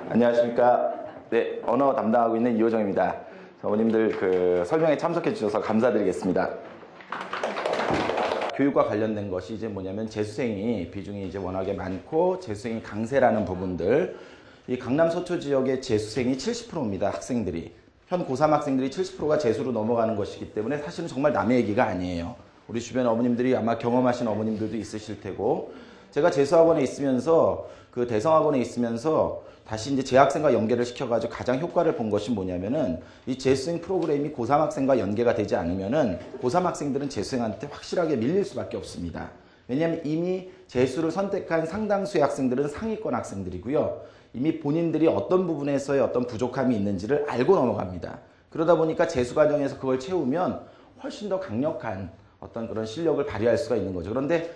안녕하십니까. 네, 언어 담당하고 있는 이호정입니다. 어머님들 설명에 참석해 주셔서 감사드리겠습니다. 교육과 관련된 것이 이제 뭐냐면 재수생이 비중이 이제 워낙에 많고 재수생이 강세라는 부분들. 이 강남 서초 지역의 재수생이 70%입니다. 학생들이. 현 고3 학생들이 70%가 재수로 넘어가는 것이기 때문에 사실은 정말 남의 얘기가 아니에요. 우리 주변 어머님들이 아마 경험하신 어머님들도 있으실 테고, 제가 재수학원에 있으면서 대성학원에 있으면서 다시 이제 재학생과 연계를 시켜가지고 가장 효과를 본 것이 뭐냐면은 이 재수생 프로그램이 고3 학생과 연계가 되지 않으면은 고3 학생들은 재수생한테 확실하게 밀릴 수밖에 없습니다. 왜냐하면 이미 재수를 선택한 상당수의 학생들은 상위권 학생들이고요. 이미 본인들이 어떤 부분에서의 어떤 부족함이 있는지를 알고 넘어갑니다. 그러다 보니까 재수 과정에서 그걸 채우면 훨씬 더 강력한 어떤 그런 실력을 발휘할 수가 있는 거죠. 그런데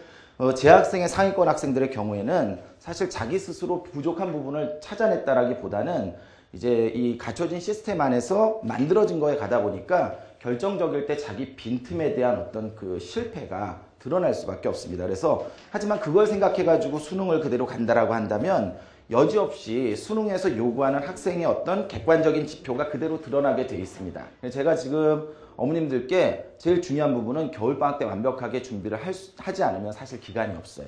재학생의 상위권 학생들의 경우에는 사실 자기 스스로 부족한 부분을 찾아냈다라기보다는 이제 이 갖춰진 시스템 안에서 만들어진 거에 가다 보니까 결정적일 때 자기 빈틈에 대한 어떤 그 실패가 드러날 수밖에 없습니다. 그래서 하지만 그걸 생각해가지고 수능을 그대로 간다라고 한다면 여지없이 수능에서 요구하는 학생의 어떤 객관적인 지표가 그대로 드러나게 돼 있습니다. 제가 지금 어머님들께 제일 중요한 부분은 겨울방학 때 완벽하게 준비를 하지 않으면 사실 기간이 없어요.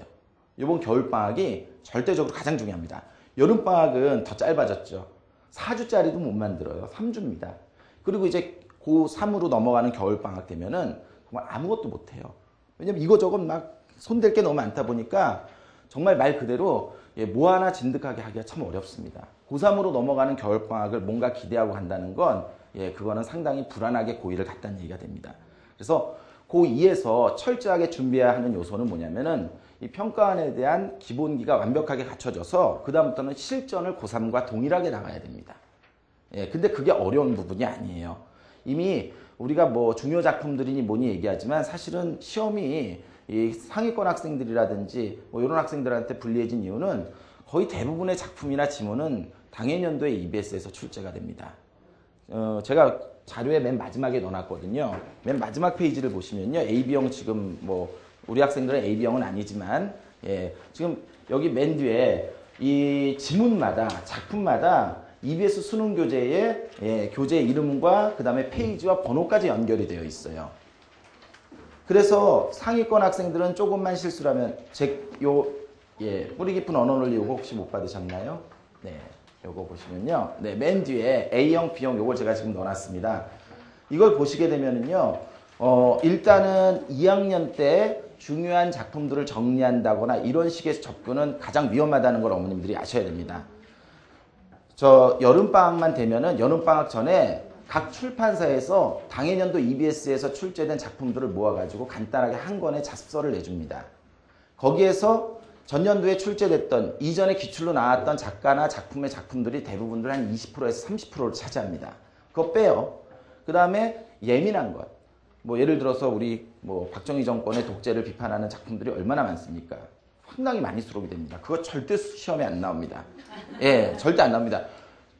이번 겨울방학이 절대적으로 가장 중요합니다. 여름방학은 더 짧아졌죠. 4주짜리도 못 만들어요. 3주입니다. 그리고 이제 고3으로 넘어가는 겨울방학 되면은 정말 아무것도 못해요. 왜냐면 이거저것 막 손댈 게 너무 많다 보니까 정말 말 그대로 뭐 하나 진득하게 하기가 참 어렵습니다. 고3으로 넘어가는 겨울방학을 뭔가 기대하고 간다는 건 그거는 상당히 불안하게 고2를 갔다는 얘기가 됩니다. 그래서 고2에서 철저하게 준비해야 하는 요소는 뭐냐면은 이 평가원에 대한 기본기가 완벽하게 갖춰져서 그다음부터는 실전을 고3과 동일하게 나가야 됩니다. 근데 그게 어려운 부분이 아니에요. 이미 우리가 뭐 중요 작품들이니 뭐니 얘기하지만 사실은 시험이 이 상위권 학생들이라든지 뭐 이런 학생들한테 불리해진 이유는 거의 대부분의 작품이나 지문은 당해년도에 EBS에서 출제가 됩니다. 제가 자료에 맨 마지막에 넣어놨거든요. 맨 마지막 페이지를 보시면요. AB형 지금 뭐 우리 학생들은 AB형은 아니지만 지금 여기 맨 뒤에 이 지문마다 작품마다 EBS 수능 교재에 교재 이름과 그 다음에 페이지와 번호까지 연결이 되어 있어요. 그래서 상위권 학생들은 조금만 실수를 하면 뿌리 깊은 언어 논리 요거 혹시 못 받으셨나요? 네. 요거 보시면요. 네, 맨 뒤에 A형, B형 요걸 제가 지금 넣어놨습니다. 이걸 보시게 되면은요. 일단은 2학년 때 중요한 작품들을 정리한다거나 이런 식의 접근은 가장 위험하다는 걸 어머님들이 아셔야 됩니다. 저 여름방학만 되면은 여름방학 전에 각 출판사에서 당해년도 EBS에서 출제된 작품들을 모아가지고 간단하게 한 권의 자습서를 내줍니다. 거기에서 전년도에 출제됐던 이전에 기출로 나왔던 작가나 작품의 작품들이 대부분들 한 20%에서 30%를 차지합니다. 그거 빼요. 그 다음에 예민한 것. 뭐 예를 들어서 우리 뭐 박정희 정권의 독재를 비판하는 작품들이 얼마나 많습니까? 상당히 많이 수록이 됩니다. 그거 절대 시험에 안 나옵니다. 절대 안 나옵니다.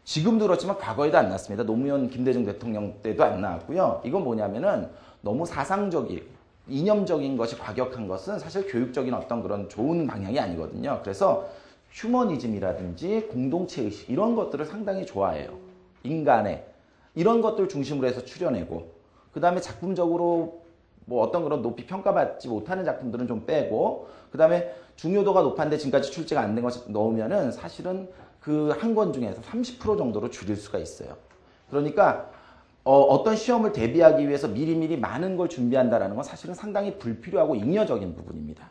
지금도 그렇지만 과거에도 안 나왔습니다. 노무현 김대중 대통령 때도 안 나왔고요. 이건 뭐냐면은 너무 사상적인 이념적인 것이 과격한 것은 사실 교육적인 어떤 그런 좋은 방향이 아니거든요. 그래서 휴머니즘이라든지 공동체의식 이런 것들을 상당히 좋아해요. 인간의 이런 것들 중심으로 해서 추려내고 그 다음에 작품적으로 뭐 어떤 그런 높이 평가받지 못하는 작품들은 좀 빼고 그 다음에 중요도가 높았는데 지금까지 출제가 안 된 것 넣으면은 사실은 그 한 권 중에서 30% 정도로 줄일 수가 있어요. 그러니까 어떤 시험을 대비하기 위해서 미리미리 많은 걸 준비한다는 건 사실은 상당히 불필요하고 잉여적인 부분입니다.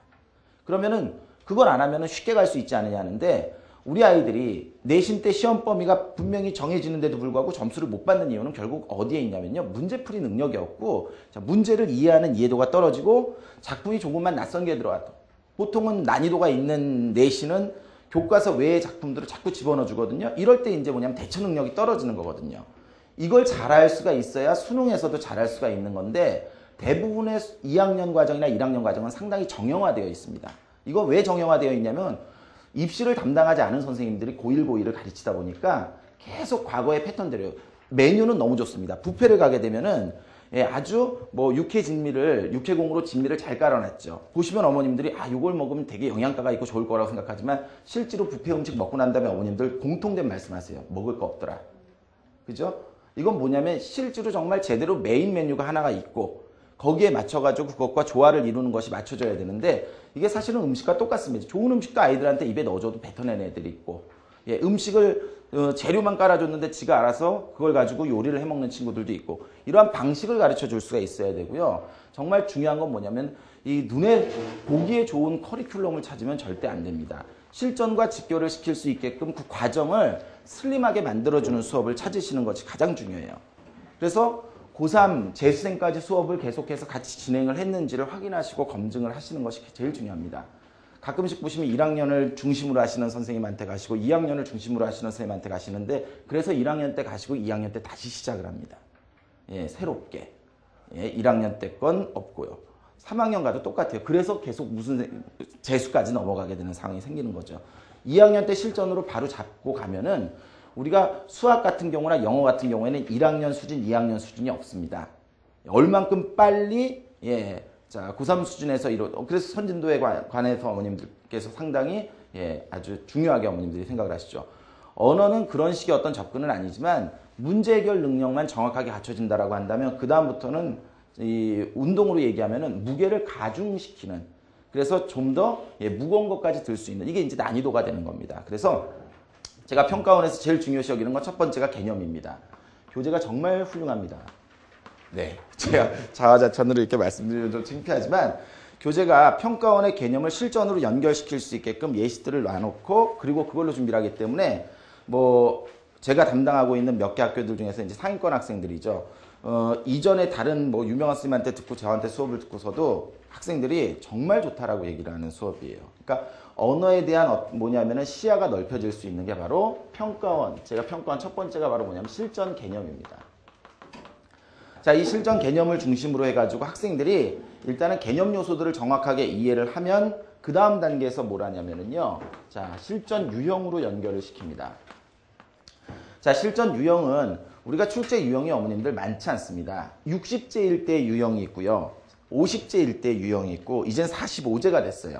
그러면은 그걸 안 하면은 쉽게 갈 수 있지 않느냐 하는데 우리 아이들이 내신 때 시험 범위가 분명히 정해지는데도 불구하고 점수를 못 받는 이유는 결국 어디에 있냐면요. 문제풀이 능력이 없고 문제를 이해하는 이해도가 떨어지고 작품이 조금만 낯선 게 들어왔다. 보통은 난이도가 있는 내신은 교과서 외의 작품들을 자꾸 집어넣어 주거든요. 이럴 때 이제 뭐냐면 대처 능력이 떨어지는 거거든요. 이걸 잘할 수가 있어야 수능에서도 잘할 수가 있는 건데 대부분의 2학년 과정이나 1학년 과정은 상당히 정형화되어 있습니다. 이거 왜 정형화되어 있냐면 입시를 담당하지 않은 선생님들이 고1, 고2를 가르치다 보니까 계속 과거의 패턴대로 메뉴는 너무 좋습니다. 뷔페를 가게 되면은 예, 아주 뭐 육해공으로 진미를 잘 깔아놨죠. 보시면 어머님들이 요걸 먹으면 되게 영양가가 있고 좋을 거라고 생각하지만 실제로 뷔페 음식 먹고 난 다음에 어머님들 공통된 말씀하세요. 먹을 거 없더라. 그죠? 이건 뭐냐면 실제로 정말 제대로 메인 메뉴가 하나가 있고 거기에 맞춰가지고 그것과 조화를 이루는 것이 맞춰져야 되는데 이게 사실은 음식과 똑같습니다. 좋은 음식도 아이들한테 입에 넣어줘도 뱉어내는 애들이 있고 예, 음식을 재료만 깔아줬는데 지가 알아서 그걸 가지고 요리를 해먹는 친구들도 있고 이러한 방식을 가르쳐 줄 수가 있어야 되고요. 정말 중요한 건 뭐냐면 이 눈에 보기에 좋은 커리큘럼을 찾으면 절대 안 됩니다. 실전과 직결을 시킬 수 있게끔 그 과정을 슬림하게 만들어주는 수업을 찾으시는 것이 가장 중요해요. 그래서 고3 재수생까지 수업을 계속해서 같이 진행을 했는지를 확인하시고 검증을 하시는 것이 제일 중요합니다. 가끔씩 보시면 1학년을 중심으로 하시는 선생님한테 가시고 2학년을 중심으로 하시는 선생님한테 가시는데 그래서 1학년 때 가시고 2학년 때 다시 시작을 합니다. 예, 새롭게. 예, 1학년 때 건 없고요. 3학년 가도 똑같아요. 그래서 계속 무슨 재수까지 넘어가게 되는 상황이 생기는 거죠. 2학년 때 실전으로 바로 잡고 가면은 우리가 수학 같은 경우나 영어 같은 경우에는 1학년 수준, 2학년 수준이 없습니다. 얼만큼 빨리 자, 고3 수준에서 그래서 선진도에 관해서 어머님들께서 상당히 아주 중요하게 어머님들이 생각을 하시죠. 언어는 그런 식의 어떤 접근은 아니지만 문제 해결 능력만 정확하게 갖춰진다라고 한다면 그 다음부터는 이 운동으로 얘기하면은 무게를 가중시키는 그래서 좀 더 무거운 것까지 들 수 있는 이게 이제 난이도가 되는 겁니다. 그래서 제가 평가원에서 제일 중요시 여기는 건 첫 번째가 개념입니다. 교재가 정말 훌륭합니다. 네, 제가 자화자찬으로 이렇게 말씀드리면 좀 창피하지만 교재가 평가원의 개념을 실전으로 연결시킬 수 있게끔 예시들을 놔놓고 그리고 그걸로 준비를 하기 때문에 뭐 제가 담당하고 있는 몇 개 학교들 중에서 이제 상위권 학생들이죠. 이전에 다른 뭐 유명한 선생님한테 듣고 저한테 수업을 듣고서도 학생들이 정말 좋다라고 얘기를 하는 수업이에요. 그러니까 언어에 대한 뭐냐면은 시야가 넓혀질 수 있는 게 바로 평가원. 제가 평가원 첫 번째가 바로 뭐냐면 실전 개념입니다. 자, 이 실전 개념을 중심으로 해가지고 학생들이 일단은 개념 요소들을 정확하게 이해를 하면 그 다음 단계에서 뭘 하냐면은요. 자, 실전 유형으로 연결을 시킵니다. 자, 실전 유형은 우리가 출제 유형이 어머님들 많지 않습니다. 60제일 때 유형이 있고요. 50제일 때 유형이 있고 이젠 45제가 됐어요.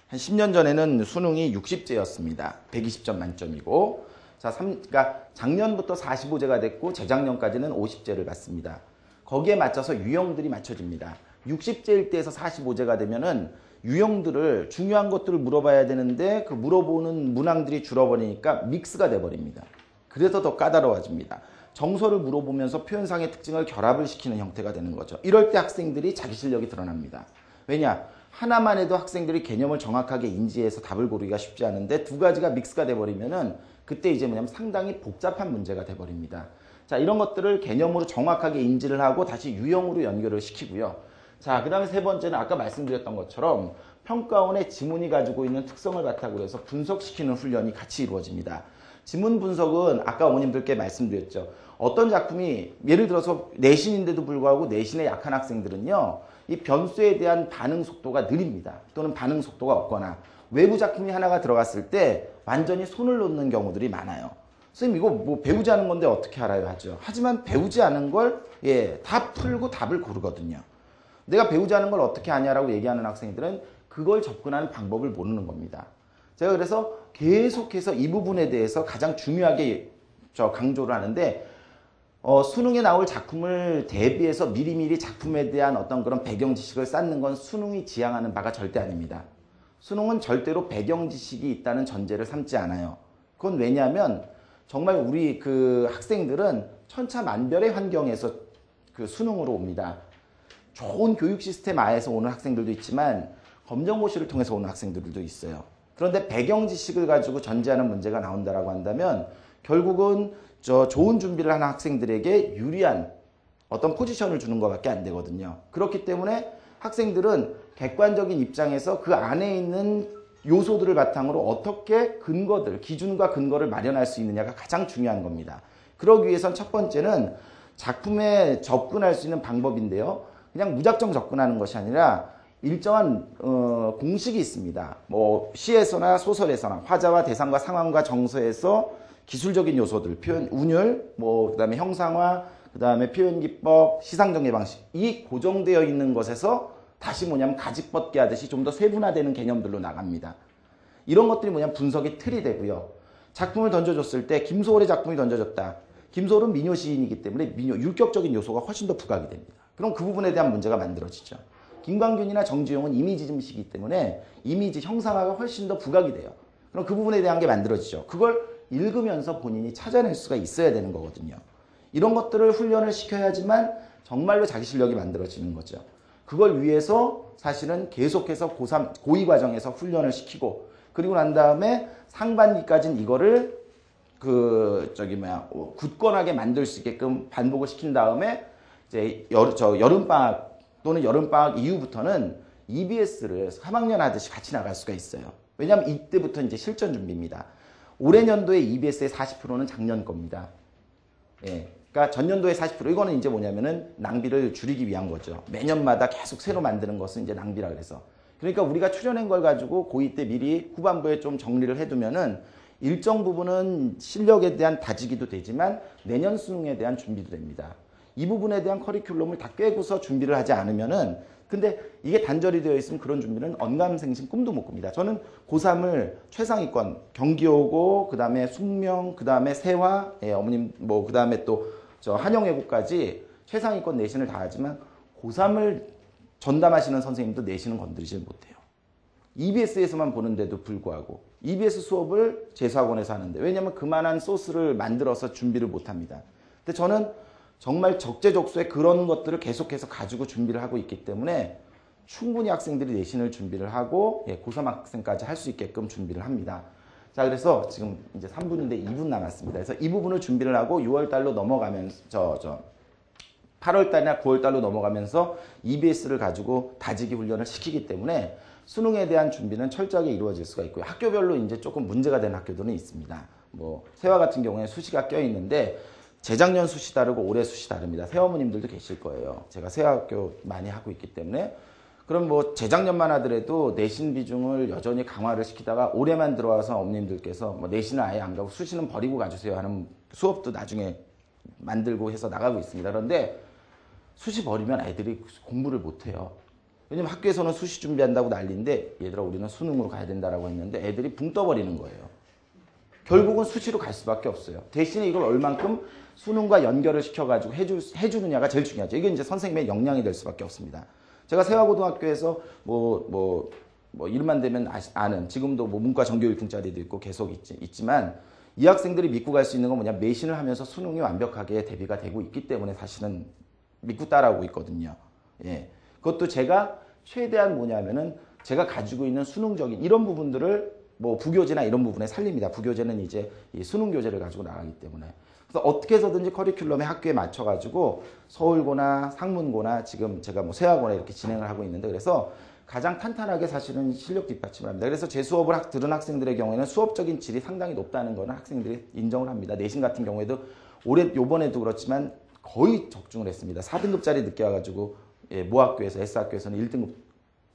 한 10년 전에는 수능이 60제였습니다. 120점 만점이고 자, 그러니까 작년부터 45제가 됐고 재작년까지는 50제를 받습니다. 거기에 맞춰서 유형들이 맞춰집니다. 60제일 때에서 45제가 되면은 유형들을 중요한 것들을 물어봐야 되는데 그 물어보는 문항들이 줄어버리니까 믹스가 돼버립니다. 그래서 더 까다로워집니다. 정서를 물어보면서 표현상의 특징을 결합을 시키는 형태가 되는 거죠. 이럴 때 학생들이 자기 실력이 드러납니다. 왜냐? 하나만 해도 학생들이 개념을 정확하게 인지해서 답을 고르기가 쉽지 않은데 두 가지가 믹스가 돼버리면은 그때 이제 뭐냐면 상당히 복잡한 문제가 돼버립니다. 자, 이런 것들을 개념으로 정확하게 인지를 하고 다시 유형으로 연결을 시키고요. 자, 그 다음에 세 번째는 아까 말씀드렸던 것처럼 평가원의 지문이 가지고 있는 특성을 바탕으로 해서 분석시키는 훈련이 같이 이루어집니다. 지문 분석은 아까 어머님들께 말씀드렸죠. 어떤 작품이 예를 들어서 내신인데도 불구하고 내신에 약한 학생들은요. 이 변수에 대한 반응 속도가 느립니다. 또는 반응 속도가 없거나 외부 작품이 하나가 들어갔을 때 완전히 손을 놓는 경우들이 많아요. 선생님 이거 뭐 배우지 않은 건데 어떻게 알아요 하죠. 하지만 배우지 않은 걸 다 풀고 답을 고르거든요. 내가 배우지 않은 걸 어떻게 아냐라고 얘기하는 학생들은 그걸 접근하는 방법을 모르는 겁니다. 제가 그래서 계속해서 이 부분에 대해서 가장 중요하게 강조를 하는데 수능에 나올 작품을 대비해서 미리미리 작품에 대한 어떤 그런 배경 지식을 쌓는 건 수능이 지향하는 바가 절대 아닙니다. 수능은 절대로 배경 지식이 있다는 전제를 삼지 않아요. 그건 왜냐하면 정말 우리 그 학생들은 천차만별의 환경에서 그 수능으로 옵니다. 좋은 교육 시스템 하에서 오는 학생들도 있지만 검정고시를 통해서 오는 학생들도 있어요. 그런데 배경 지식을 가지고 전제하는 문제가 나온다라고 한다면 결국은 좋은 준비를 하는 학생들에게 유리한 어떤 포지션을 주는 것밖에 안 되거든요. 그렇기 때문에 학생들은 객관적인 입장에서 그 안에 있는 요소들을 바탕으로 어떻게 기준과 근거를 마련할 수 있느냐가 가장 중요한 겁니다. 그러기 위해선 첫 번째는 작품에 접근할 수 있는 방법인데요. 그냥 무작정 접근하는 것이 아니라 일정한 공식이 있습니다. 뭐 시에서나 소설에서나 화자와 대상과 상황과 정서에서 기술적인 요소들, 표현, 운율, 그다음에 형상화, 그 다음에 표현기법, 시상정리 방식, 이 고정되어 있는 것에서 다시 뭐냐면 가지 뻗기 하듯이 좀 더 세분화되는 개념들로 나갑니다. 이런 것들이 뭐냐면 분석의 틀이 되고요. 작품을 던져줬을 때 김소월의 작품이 던져졌다. 김소월은 민요 시인이기 때문에 민요, 율격적인 요소가 훨씬 더 부각이 됩니다. 그럼 그 부분에 대한 문제가 만들어지죠. 김광균이나 정지용은 이미지즘식이기 때문에 이미지 형상화가 훨씬 더 부각이 돼요. 그럼 그 부분에 대한 게 만들어지죠. 그걸 읽으면서 본인이 찾아낼 수가 있어야 되는 거거든요. 이런 것들을 훈련을 시켜야지만 정말로 자기 실력이 만들어지는 거죠. 그걸 위해서 사실은 계속해서 고3, 고2 과정에서 훈련을 시키고 그리고 난 다음에 상반기까지는 이거를 굳건하게 만들 수 있게끔 반복을 시킨 다음에 이제 여름방학 또는 여름방학 이후부터는 EBS를 3학년 하듯이 같이 나갈 수가 있어요. 왜냐하면 이때부터 이제 실전 준비입니다. 올해 연도의 EBS의 40%는 작년 겁니다. 예. 그러니까 전년도의 40% 이거는 이제 뭐냐면은 낭비를 줄이기 위한 거죠. 매년마다 계속 새로 만드는 것은 이제 낭비라 그래서. 그러니까 우리가 출연한 걸 가지고 고2 때 미리 후반부에 좀 정리를 해두면은 일정 부분은 실력에 대한 다지기도 되지만 내년 수능에 대한 준비도 됩니다. 이 부분에 대한 커리큘럼을 다 꿰고서 준비를 하지 않으면은 근데 이게 단절이 되어 있으면 그런 준비는 언감생심 꿈도 못 꿉니다. 저는 고3을 최상위권 경기 오고 그 다음에 숙명 그 다음에 세화 어머님 뭐 그 다음에 또 저 한영외고까지 최상위권 내신을 다 하지만 고3을 전담하시는 선생님도 내신은 건드리질 못해요. EBS에서만 보는데도 불구하고 EBS 수업을 재수학원에서 하는데 왜냐하면 그만한 소스를 만들어서 준비를 못합니다. 근데 저는 정말 적재적소에 그런 것들을 계속해서 가지고 준비를 하고 있기 때문에 충분히 학생들이 내신을 준비를 하고 고3 학생까지 할 수 있게끔 준비를 합니다. 자, 그래서 지금 이제 3분인데 2분 남았습니다. 그래서 이 부분을 준비를 하고 6월달로 넘어가면서 8월달이나 9월달로 넘어가면서 EBS를 가지고 다지기 훈련을 시키기 때문에 수능에 대한 준비는 철저하게 이루어질 수가 있고요. 학교별로 이제 조금 문제가 되는 학교들은 있습니다. 뭐 세화 같은 경우에 수시가 껴 있는데 재작년 수시 다르고 올해 수시 다릅니다. 새어머님들도 계실 거예요. 제가 세화학교 많이 하고 있기 때문에. 그럼 뭐 재작년만 하더라도 내신 비중을 여전히 강화를 시키다가 올해만 들어와서 어머님들께서 뭐 내신을 아예 안 가고 수시는 버리고 가주세요 하는 수업도 나중에 만들고 해서 나가고 있습니다. 그런데 수시 버리면 애들이 공부를 못해요. 왜냐면 학교에서는 수시 준비한다고 난리인데 얘들아 우리는 수능으로 가야 된다라고 했는데 애들이 붕 떠버리는 거예요. 결국은 수시로 갈 수밖에 없어요. 대신에 이걸 얼만큼 수능과 연결을 시켜가지고 해주느냐가 제일 중요하죠. 이게 이제 선생님의 역량이 될 수밖에 없습니다. 제가 세화고등학교에서 이름만 되면 아는 지금도 뭐 문과 정교육풍짜리도 있고 계속 있지만 이 학생들이 믿고 갈 수 있는 건 뭐냐 매신을 하면서 수능이 완벽하게 대비가 되고 있기 때문에 사실은 믿고 따라오고 있거든요. 예. 그것도 제가 최대한 뭐냐면은 제가 가지고 있는 수능적인 이런 부분들을 뭐 부교재나 이런 부분에 살립니다. 부교재는 이제 이 수능 교재를 가지고 나가기 때문에. 그래서 어떻게 해서든지 커리큘럼에 학교에 맞춰가지고 서울고나 상문고나 지금 제가 뭐 세학원에 이렇게 진행을 하고 있는데 그래서 가장 탄탄하게 사실은 실력 뒷받침을 합니다. 그래서 제 수업을 들은 학생들의 경우에는 수업적인 질이 상당히 높다는 거는 학생들이 인정을 합니다. 내신 같은 경우에도 요번에도 그렇지만 거의 적중을 했습니다. 4등급짜리 늦게 와가지고 모학교에서 S학교에서는 1등급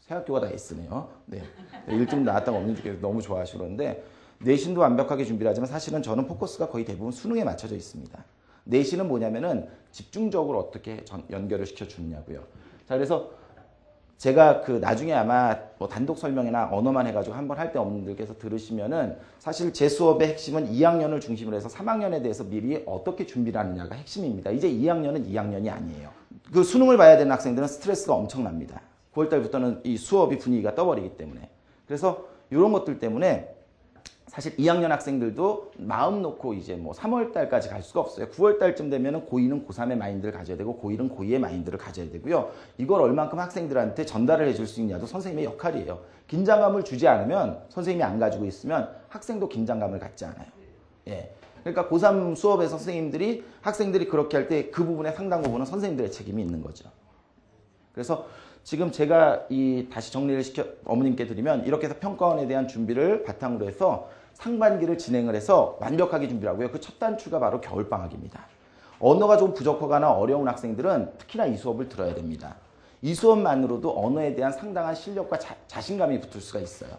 세학교가 다 S네요. 네. 1등급 나왔던 어머님들께서 너무 좋아하시고 그러는데 내신도 완벽하게 준비를 하지만 사실은 저는 포커스가 거의 대부분 수능에 맞춰져 있습니다. 내신은 뭐냐면은 집중적으로 어떻게 연결을 시켜주느냐고요. 자, 그래서 제가 나중에 아마 뭐 단독 설명이나 언어만 해가지고 한번 할 때 어머님들께서 들으시면은 사실 제 수업의 핵심은 2학년을 중심으로 해서 3학년에 대해서 미리 어떻게 준비를 하느냐가 핵심입니다. 이제 2학년은 2학년이 아니에요. 그 수능을 봐야 되는 학생들은 스트레스가 엄청납니다. 9월달부터는 이 수업이 분위기가 떠버리기 때문에. 그래서 이런 것들 때문에 사실 2학년 학생들도 마음 놓고 이제 뭐 3월달까지 갈 수가 없어요. 9월달쯤 되면은 고2는 고3의 마인드를 가져야 되고 고1은 고2의 마인드를 가져야 되고요. 이걸 얼만큼 학생들한테 전달을 해줄 수 있냐도 선생님의 역할이에요. 긴장감을 주지 않으면 선생님이 안 가지고 있으면 학생도 긴장감을 갖지 않아요. 예. 그러니까 고3 수업에서 선생님들이 학생들이 그렇게 할 때 그 부분의 상당 부분은 선생님들의 책임이 있는 거죠. 그래서 지금 제가 다시 정리를 시켜 어머님께 드리면 이렇게 해서 평가원에 대한 준비를 바탕으로 해서 상반기를 진행을 해서 완벽하게 준비를 하고요. 그 첫 단추가 바로 겨울방학입니다. 언어가 좀 부족하거나 어려운 학생들은 특히나 이 수업을 들어야 됩니다. 이 수업만으로도 언어에 대한 상당한 실력과 자신감이 붙을 수가 있어요.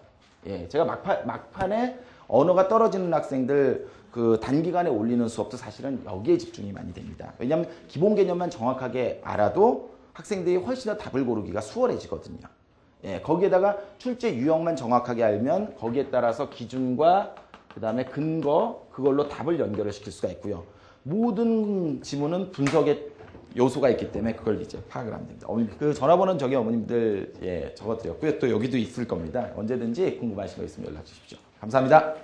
예, 제가 막판에 언어가 떨어지는 학생들 그 단기간에 올리는 수업도 사실은 여기에 집중이 많이 됩니다. 왜냐하면 기본 개념만 정확하게 알아도 학생들이 훨씬 더 답을 고르기가 수월해지거든요. 예, 거기에다가 출제 유형만 정확하게 알면 거기에 따라서 기준과 그 다음에 근거 그걸로 답을 연결을 시킬 수가 있고요. 모든 지문은 분석의 요소가 있기 때문에 그걸 이제 파악을 하면 됩니다. 그 전화번호는 저기 어머님들 예, 적어드렸고요. 또 여기도 있을 겁니다. 언제든지 궁금하신 거 있으면 연락 주십시오. 감사합니다.